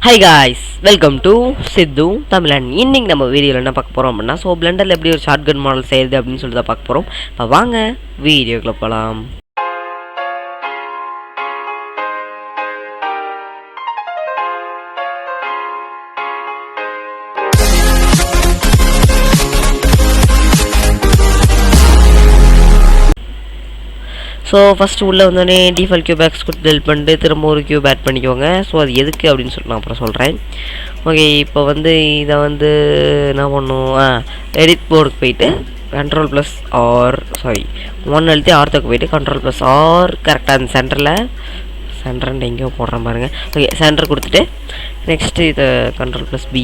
Hi guys, welcome to SIDDU TAMIZHAN. இன்னைக்கு நம்ம வீடியோல என்ன பார்க்க போறோம் அப்படினா பிளெண்டர்ல எப்படி ஒரு ஷார்ட்கட் மாடல் செய்யறது அப்படினு சொல்லி தான் பார்க்க போறோம். அப்ப வாங்க வீடியோக்குள்ள போலாம். ஸோ ஃபஸ்ட்டு உள்ளே வந்தோடனே டிஃபால்ட் கியூப் பேக்ஸ் கொடுத்து டெலிட் பண்ணிட்டு திரும்ப ஒரு கியூப் ஆட் பண்ணிக்கோங்க. ஸோ அது எதுக்கு அப்படின்னு சொல்லிட்டு நான் அப்புறம் சொல்கிறேன். ஓகே, இப்போ வந்து இதை வந்து என்ன பண்ணும், எடிட் போர்டுக்கு போயிட்டு கண்ட்ரோல் ப்ளஸ் ஆர் ஒன் எழுதி ஆர்த்துக்கு போயிட்டு கண்ட்ரோல் ப்ளஸ் ஆர் கரெக்டாக அந்த சென்டர்ன்ட்டு எங்கேயோ போடுற பாருங்க. ஓகே, சென்டர் கொடுத்துட்டு நெக்ஸ்ட்டு இதை கண்ட்ரோல் ப்ளஸ் பி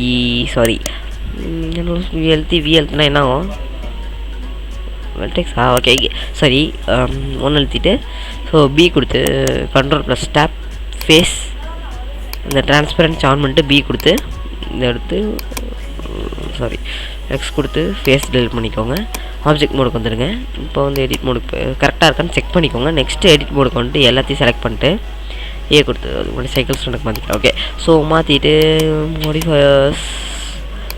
எழுத்துனா என்ன ஆகும், வெல்டெக்ஸா ஓகே சரி ஒன்று எழுத்திட்டு ஸோ பி கொடுத்து கண்ட்ரோல் ப்ளஸ் டேப் ஃபேஸ் இந்த டிரான்ஸ்பரன்ஸ் ஆன் பண்ணிட்டு பி கொடுத்து இந்த எடுத்து எக்ஸ் கொடுத்து ஃபேஸ் டெலிட் பண்ணிக்கோங்க. ஆப்ஜெக்ட் மோடுக்கு வந்துடுங்க. இப்போ வந்து எடிட் மோடுக்கு கரெக்டாக இருக்கான்னு செக் பண்ணிக்கோங்க. நெக்ஸ்ட்டு எடிட் மோடுக்கு வந்துட்டு எல்லாத்தையும் செலக்ட் பண்ணிட்டு ஏ கொடுத்து சைக்கிள் ஸ்டாண்டுக்கு மாற்றிக்கலாம். ஓகே, ஸோ மாற்றிட்டு மாடிஃபயர்ஸ்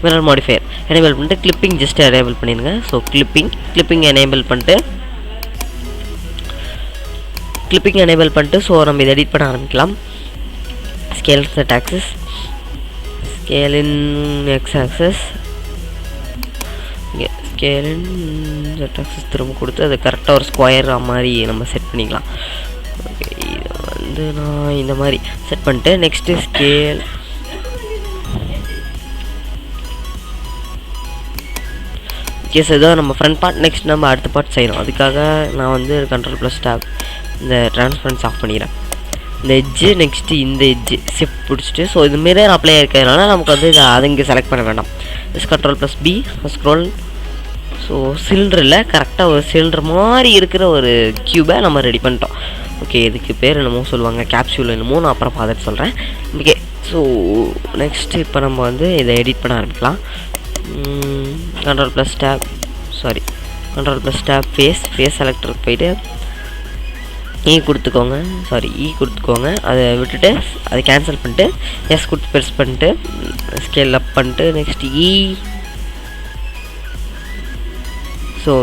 மிரர் மாடிஃபையர் எனேபிள் பண்ணிட்டு கிளிப்பிங் ஜஸ்ட் எனேபிள் பண்ணிடுங்க. ஸோ கிளிப்பிங் எனேபிள் பண்ணிட்டு ஸோ நம்ம இதை எடிட் பண்ண ஆரம்பிக்கலாம். Scale set access, scale in X access, scale in set access திரும்ப கொடுத்து அது கரெக்டாக ஒரு ஸ்கொயர் மாதிரி நம்ம செட் பண்ணிக்கலாம். ஓகே, இதை வந்து நான் இந்த மாதிரி செட் பண்ணிட்டு நெக்ஸ்ட்டு ஸ்கேல் இதுதான் நம்ம ஃப்ரண்ட் பார்ட். நெக்ஸ்ட் நம்ம அடுத்த பார்ட் செய்யணும். அதுக்காக நான் வந்து கண்ட்ரோல் ப்ளஸ் டேப் இந்த ட்ரான்ஸ்பரன்ஸ் ஆஃப் பண்ணிக்கிறேன். இந்த எட்ஜு நெக்ஸ்ட்டு இந்த எட்ஜு ஷிஃப்ட் பிடிச்சிட்டு ஸோ இது மிரர் அப்ளை இருக்கிறதுனால நமக்கு வந்து அதை இங்கே செலக்ட் பண்ண வேண்டாம். Just control plus P scroll. So சிலிண்டரில் கரெக்டாக ஒரு சிலிண்டர் மாதிரி இருக்கிற ஒரு க்யூபை நம்ம ரெடி பண்ணிட்டோம். ஓகே, இதுக்கு பேர் என்னமோ சொல்லுவாங்க, கேப்சூல் என்னமோ, நான் அப்புறம் பார்த்துட்டு சொல்கிறேன். ஓகே, ஸோ நெக்ஸ்ட்டு இப்போ நம்ம வந்து இதை எடிட் பண்ண ஆரம்பிக்கலாம். கண்ட்ரோல் ப்ளஸ் டேப் ஃபேஸ் செலக்டருக்கு போயிட்டு கொடுத்துக்கோங்க. அதை விட்டுட்டு அதை கேன்சல் பண்ணிட்டு எஸ் கொடுத்து ப்ரெஸ் பண்ணிட்டு ஸ்கேல் அப் பண்ணிட்டு நெக்ஸ்ட் ஸோ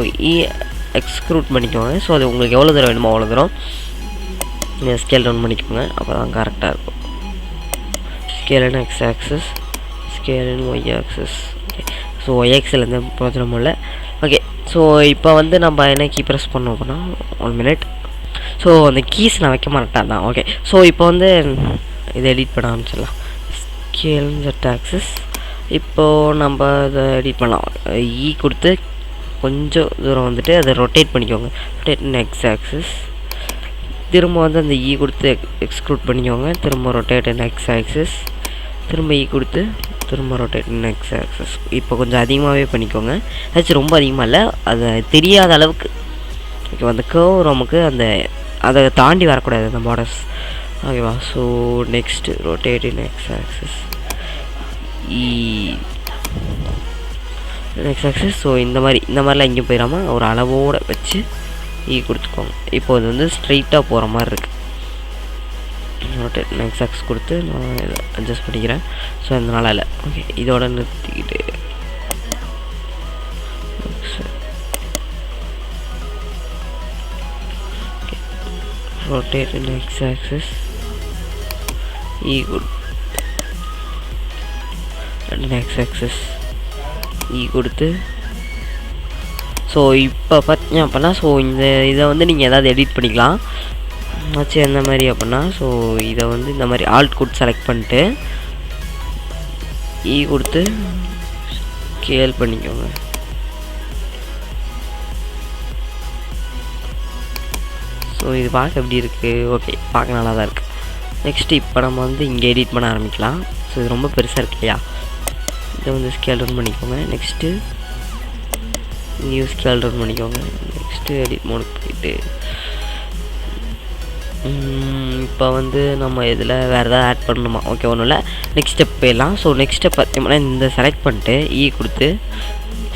எக்ஸ்க்ரூட் பண்ணிக்கோங்க. ஸோ அது உங்களுக்கு எவ்வளோ தூரம் வேணுமோ அவ்வளோ தூரம் ஸ்கேல் டவுன் பண்ணிக்கோங்க. அப்போ தான் கரெக்டாக இருக்கும். Scale in X access, scale in Y access. So ஒய்எக்ஸில் எந்த பிரோஜனமும் இல்லை. ஓகே, ஸோ இப்போ வந்து நம்ம என்ன கீ ப்ரெஸ் பண்ணோம் அப்படின்னா 1 minute. ஸோ அந்த கீஸ் நான் வைக்க மாட்டேன் தான். ஓகே, ஸோ இப்போ வந்து இதை எடிட் பண்ண ஆரம்பிச்சிடலாம். Scale set access. இப்போது நம்ம இதை எடிட் பண்ணலாம். கொடுத்து கொஞ்சம் தூரம் வந்துட்டு அதை ரொட்டேட் பண்ணிக்கோங்க. Rotate X access. திரும்ப வந்து அந்த கொடுத்து எக்ஸ்க்ளூட் பண்ணிக்கோங்க. திரும்ப ரொட்டேட் எக்ஸ் ஆக்சஸ். திரும்ப கொடுத்து திரும்ப ரொட்டேட் எக்ஸ் ஆக்சஸ். இப்போ கொஞ்சம் அதிகமாகவே பண்ணிக்கோங்க. ஏதாச்சும் ரொம்ப அதிகமாக இல்லை, அது தெரியாத அளவுக்கு. ஓகே, அந்த கர்வ் நமக்கு அதை தாண்டி வரக்கூடாது அந்த பார்டர்ஸ். ஓகேவா? ஸோ நெக்ஸ்ட்டு ரொட்டேட் இன் X access X access. So இந்த மாதிரிலாம் எங்கேயும் போயிடாமல் ஒரு அளவோடு வச்சு கொடுத்துக்கோங்க. இப்போ இது வந்து ஸ்ட்ரைட்டாக போகிற மாதிரி இருக்குது. ரொட்டேட் எக்ஸ் ஆக்சஸ் கொடுத்து நான் இதை அட்ஜஸ்ட் பண்ணிக்கிறேன். ஸோ இதனால் இல்லை. ஓகே, இதோட நிறுத்திக்கிட்டு rotate in x axis and x axis கொடுத்து ஸோ இப்போ பார்த்தீங்க அப்படின்னா ஸோ இதை வந்து நீங்கள் எதாவது எடிட் பண்ணிக்கலாம் ஆச்சு எந்த மாதிரி அப்படின்னா. ஸோ இதை வந்து இந்த மாதிரி ஆல்ட் கொடுத்து செலக்ட் பண்ணிட்டு கொடுத்து ஸ்கேல் பண்ணிக்கோங்க. ஸோ இது பார்க்க எப்படி இருக்குது? ஓகே, பார்க்க நல்லா தான் இருக்குது. நெக்ஸ்ட்டு இப்போ நம்ம வந்து இங்கே எடிட் பண்ண ஆரம்பிக்கலாம். ஸோ இது ரொம்ப பெருசாக இருக்கு இல்லையா? இதை வந்து ஸ்கேல் டவுன் பண்ணிக்கோங்க. நெக்ஸ்ட்டு நியூ ஸ்கேல் டவுன் பண்ணிக்கோங்க. நெக்ஸ்ட்டு எடிட் மோடுக்கு போயிட்டு இப்போ வந்து நம்ம இதில் வேறு எதாவது ஆட் பண்ணணுமா? ஓகே, ஒன்றும் இல்லை. நெக்ஸ்ட் ஸ்டெப் போயிடலாம். ஸோ நெக்ஸ்ட் ஸ்டெப் பார்த்தீங்கன்னா இந்த செலக்ட் பண்ணிட்டு கொடுத்து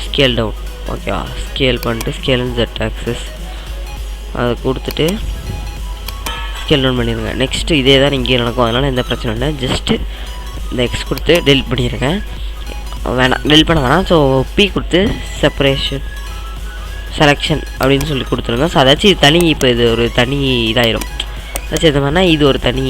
ஸ்கேல் டவுன். ஓகேவா? ஸ்கேல் பண்ணிட்டு ஸ்கேல் இன் செட் ஆக்சஸ் அதை கொடுத்துட்டு ஸ்கேல் டவுன் பண்ணிடுங்க. நெக்ஸ்ட்டு இதே தான் இங்கே நடக்கும், அதனால் எந்த பிரச்சனை இல்லை. ஜஸ்ட்டு இந்த எக்ஸ் கொடுத்து டெலிட் பண்ணிடுங்க, வேணாம் டெலிட் பண்ண வேணாம். ஸோ பி கொடுத்து செலெக்ஷன் அப்படின்னு சொல்லி கொடுத்துருங்க. ஸோ அதாச்சும் இது தனி, இப்போ இது ஒரு தனி இதாயிரும். அதாச்சும் எது மாதிரினா இது ஒரு தனி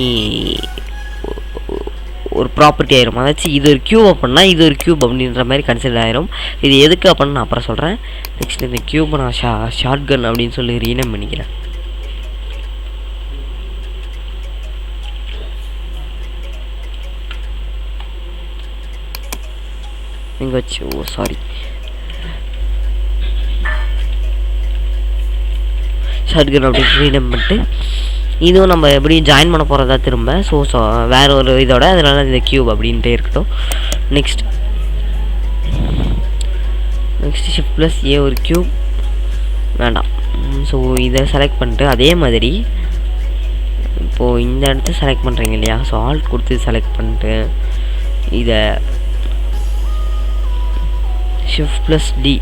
ஒரு ப்ராப்பர்ட்டி ஆயிரும். அதாச்சும் இது ஒரு க்யூப் அப்படின்னா இது ஒரு க்யூப் அப்படின்ற மாதிரி கன்சிடர் ஆயிரும். இது எதுக்கு அப்படின்னு நான் அப்புறம் சொல்கிறேன். நெக்ஸ்ட் இந்த க்யூப்பை நான் ஷார்ட் கன் அப்படின்னு சொல்லி ரீநேம் பண்ணிக்கிறேன். இங்கே வச்சு சாரி ஷார்ட் கன் அப்படின்னு ரீநேம் பண்ணிட்டு இதுவும் நம்ம எப்படி ஜாயின் பண்ண போகிறதா திரும்ப. ஸோ வேறு ஒரு இதோட அதனால இந்த க்யூப் அப்படின்ட்டே இருக்கட்டும். நெக்ஸ்ட் ஷிஃப்ட் ப்ளஸ் ஏ ஒரு க்யூப் வேண்டாம். ஸோ இதை செலக்ட் பண்ணிட்டு அதே மாதிரி இப்போது இந்த இடத்த செலக்ட் பண்ணுறீங்க இல்லையா, ஸோ ஆல்ட் கொடுத்து செலக்ட் பண்ணிட்டு இதை ஷிஃப்ட் ப்ளஸ் டி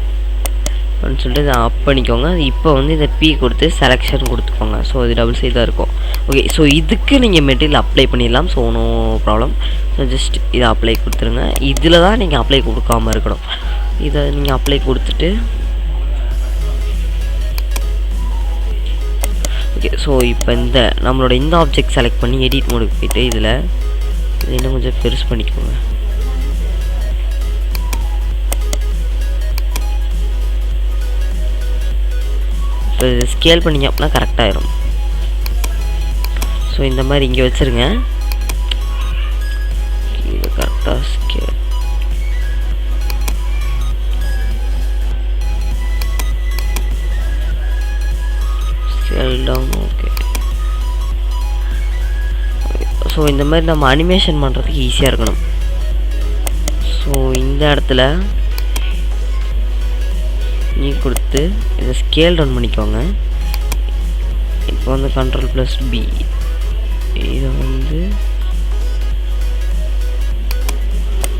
அப்படின்னு சொல்லிட்டு இதை அப் பண்ணிக்கோங்க. இப்போ வந்து இதை பி கொடுத்து செலெக்ஷன் கொடுத்துக்கோங்க. ஸோ இது டபுள் சைட் தான் இருக்கும். ஓகே, ஸோ இதுக்கு நீங்கள் மெட்டீரியல் அப்ளை பண்ணிடலாம். So no problem. So just இதை அப்ளை கொடுத்துருங்க. இதில் தான் நீங்கள் அப்ளை கொடுக்காமல் இருக்கணும். இதை நீங்கள் அப்ளை கொடுத்துட்டு ஓகே. ஸோ இப்போ இந்த நம்மளோட இந்த ஆப்ஜெக்ட் செலக்ட் பண்ணி எடிட் மோடுக்கு போய்ட்டு இதில் இன்னும் கொஞ்சம் பெருசு பண்ணிக்கோங்க. இப்போ இது ஸ்கேல் பண்ணிங்க அப்படின்னா கரெக்டாகிடும். ஸோ இந்த மாதிரி இங்கே வச்சுருங்க. இது கரெக்டாக ஸ்கேல் டவுன். ஓகே, ஸோ இந்த மாதிரி நம்ம அனிமேஷன் பண்ணுறதுக்கு ஈஸியாக இருக்கணும். ஸோ இந்த இடத்துல நீ கொடுத்து இதை ஸ்கேல் டவுன் பண்ணிக்கோங்க. இப்போ வந்து கண்ட்ரோல் ப்ளஸ் பி இதை வந்து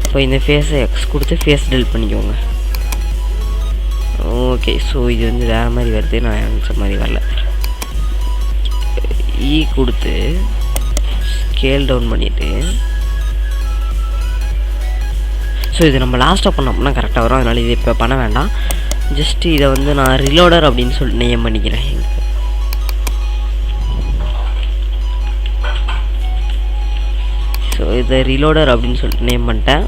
இப்போ இந்த ஃபேஸை எக்ஸ் கொடுத்து ஃபேஸ் டெலிட் பண்ணிக்கோங்க. ஓகே, ஸோ இது வந்து வேறு மாதிரி வருது, நான் நினச்ச மாதிரி வரல. இ கொடுத்து ஸ்கேல் டவுன் பண்ணிவிட்டு ஸோ இது நம்ம லாஸ்ட்டாக பண்ணோம்னா கரெக்டாக வரும். அதனால் இது இப்போ பண்ண வேண்டாம். ஜஸ்ட்டு இதை வந்து நான் ரிலோடர் அப்படின்னு சொல்லிட்டு நேம் பண்ணிக்கிறேன். ஸோ இதை ரிலோடர் அப்படின்னு சொல்லிட்டு நேம் பண்ணிட்டேன்.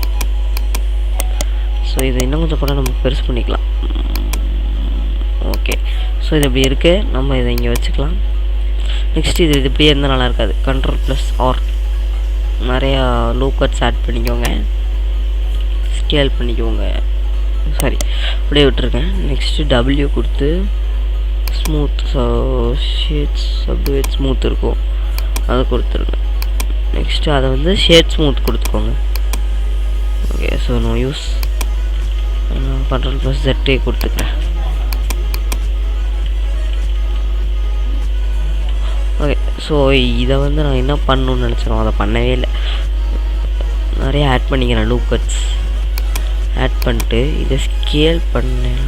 ஸோ இதை இன்னும் கொஞ்சம் கூட நம்ம பெருசு பண்ணிக்கலாம். ஓகே, ஸோ இது இப்படி இருக்குது. நம்ம இதை இங்கே வச்சுக்கலாம். நெக்ஸ்ட் இது இப்படியே இருந்தால் நல்லா இருக்காது. கண்ட்ரோல் ப்ளஸ் ஆர் நிறையா லூப் கட்ஸ் ஆட் பண்ணிக்கோங்க, ஸ்கேல் பண்ணிக்கோங்க. சாரி, அப்படியே விட்டுருக்கேன். நெக்ஸ்ட்டு டபிள்யூ கொடுத்து ஸ்மூத், ஸோ ஷேட்ஸ் அப்படியே ஸ்மூத் இருக்கும், அதை கொடுத்துருங்க. நெக்ஸ்ட்டு அதை வந்து ஷேட் ஸ்மூத் கொடுத்துக்கோங்க. Okay, so no use. Control plus ZA கொடுத்துக்கிறேன். ஓகே, ஸோ இதை வந்து நான் என்ன பண்ணணுன்னு நினச்சிடும், அதை பண்ணவே இல்லை. நிறைய ஆட் பண்ணிக்கிறேன். லூப் கட்ஸ் ஆட் பண்ணிட்டு இதை ஸ்கேல் பண்ணேன்.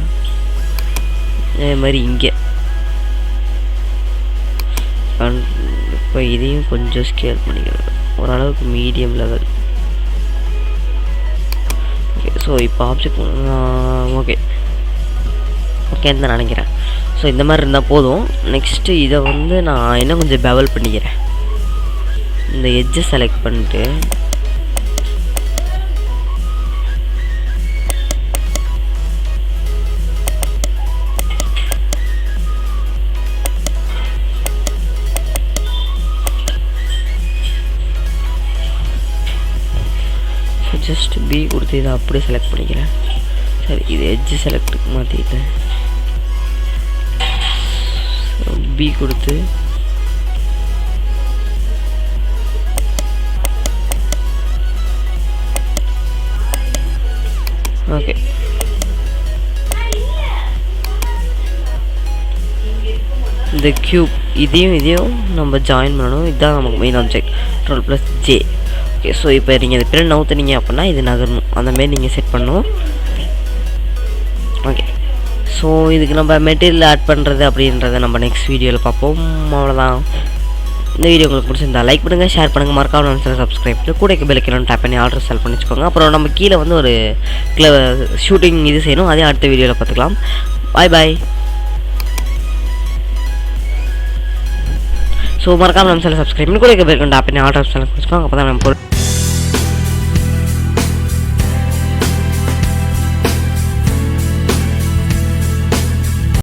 அதே மாதிரி இங்கே இப்போ இதையும் கொஞ்சம் ஸ்கேல் பண்ணிக்கிறேன், ஓரளவுக்கு மீடியம் லெவல். ஓகே, ஸோ இப்போ ஆப்ஜெக்ட் ஓகேன்னு தான் நினைக்கிறேன். ஸோ இந்த மாதிரி இருந்தால் போதும். நெக்ஸ்ட்டு இதை வந்து நான் இன்னும் கொஞ்சம் பெவல் பண்ணிக்கிறேன். இந்த எட்ஜை செலக்ட் பண்ணிட்டு ஜஸ்ட் பி கொடுத்து இதை அப்படியே செலக்ட் பண்ணிக்கிறேன். சரி, இது எட்ஜ் செலக்டுக்கு மாற்றிட்டேன். பி கொடுத்து ஓகே, இந்த க்யூப் இதையும் நம்ம ஜாயின் பண்ணணும். இதுதான் நமக்கு main object. Control plus J. Okay, so இப்போ நீங்கள் இது பின்னாடி நவுத்துனீங்க அப்படின்னா இது நகரணும், அந்தமாரி நீங்கள் செட் பண்ணணும். ஓகே, ஸோ இதுக்கு நம்ம மெட்டீரியல் ஆட் பண்ணுறது அப்படின்றத நம்ம நெக்ஸ்ட் வீடியோவில் பார்ப்போம். அவ்வளோதான். இந்த வீடியோ உங்களுக்கு பிடிச்சிருந்தா லைக் பண்ணுங்கள், ஷேர் பண்ணுங்கள், மறக்காம நம்ம சேனல் சப்ஸ்கிரைப் பண்ணி கூட பெல் ஐக்கான் டேப் பண்ணி ஆர்டர் செல் பண்ணி வச்சுக்கோங்க. அப்புறம் நம்ம கீழே வந்து ஒரு ஷூட்டிங் இது செய்யணும், அதே அடுத்த வீடியோவில் பார்த்துக்கலாம். பாய் பாய். ஸோ மறக்காம நம்ம சேனல் சப்ஸ்கிரைப் பண்ணி கூட பெல் ஐக்கான் டேப் பண்ணி ஆர்டர் செல் பண்ணி வச்சுக்கோங்க. அப்போ தான் நம்ம